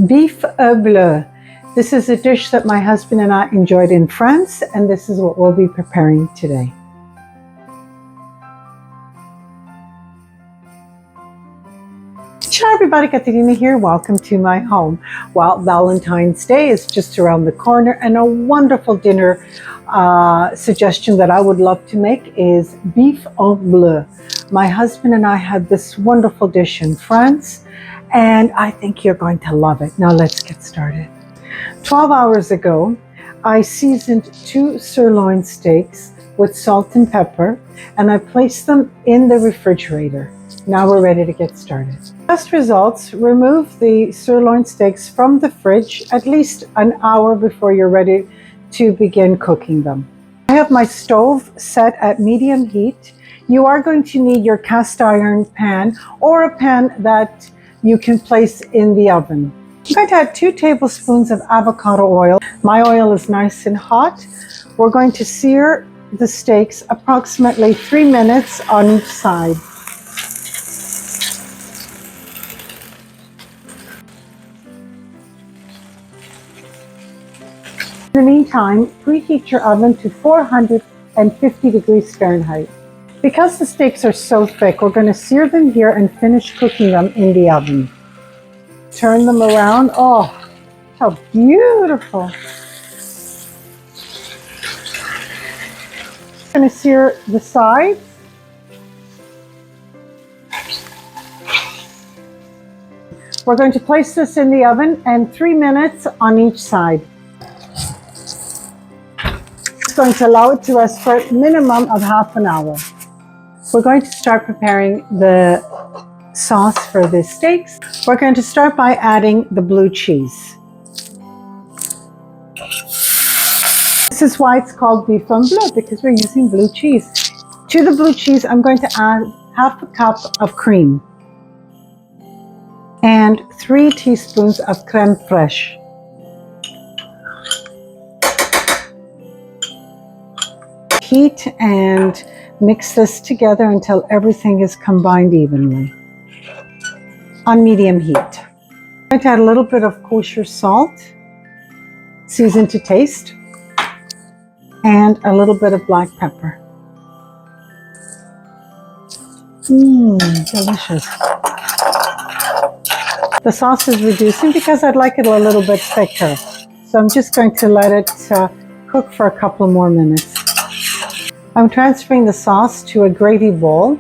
Beef bleu. This is a dish that my husband and I enjoyed in France, and this is what we'll be preparing today. Ciao everybody, Caterina here. Welcome to my home. Well, Valentine's Day is just around the corner, and a wonderful dinner suggestion that I would love to make is beef en bleu. My husband and I had this wonderful dish in France, and I think you're going to love it. Now let's get started. 12 hours ago, I seasoned 2 sirloin steaks with salt and pepper, and I placed them in the refrigerator. Now we're ready to get started. Test results: remove the sirloin steaks from the fridge at least an hour before you're ready to begin cooking them. I have my stove set at medium heat. You are going to need your cast iron pan or a pan that you can place in the oven. I'm going to add 2 tablespoons of avocado oil. My oil is nice and hot. We're going to sear the steaks approximately 3 minutes on each side. In the meantime, preheat your oven to 450 degrees Fahrenheit. Because the steaks are so thick, we're going to sear them here and finish cooking them in the oven. Turn them around. Oh, how beautiful. I'm going to sear the sides. We're going to place this in the oven and 3 minutes on each side. It's going to allow it to rest for a minimum of half an hour. We're going to start preparing the sauce for the steaks. We're going to start by adding the blue cheese. This is why it's called beef en bleu, because we're using blue cheese. To the blue cheese, I'm going to add half a cup of cream and 3 teaspoons of crème fraîche. Heat and mix this together until everything is combined evenly on medium heat. I'm going to add a little bit of kosher salt, season to taste, and a little bit of black pepper. Delicious. The sauce is reducing because I'd like it a little bit thicker. So I'm just going to let it cook for a couple more minutes. I'm transferring the sauce to a gravy bowl.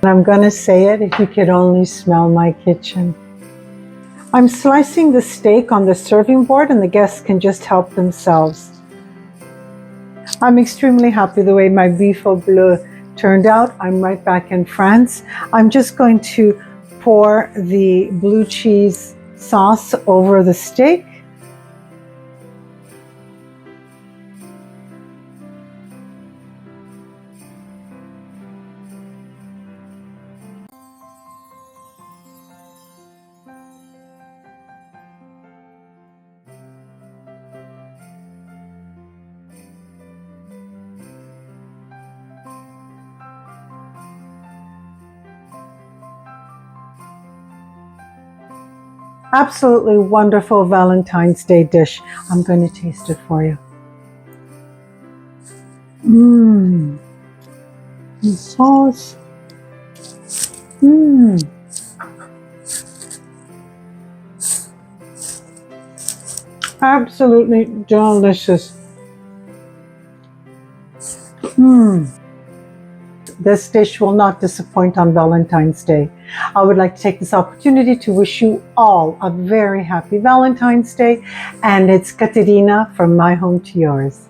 And I'm going to say it, if you could only smell my kitchen. I'm slicing the steak on the serving board, and the guests can just help themselves. I'm extremely happy the way my beef au bleu turned out. I'm right back in France. I'm just going to pour the blue cheese sauce over the steak. Absolutely wonderful Valentine's Day dish. I'm going to taste it for you. The sauce. Absolutely delicious. This dish will not disappoint on Valentine's Day. I would like to take this opportunity to wish you all a very happy Valentine's Day, and it's Caterina from my home to yours.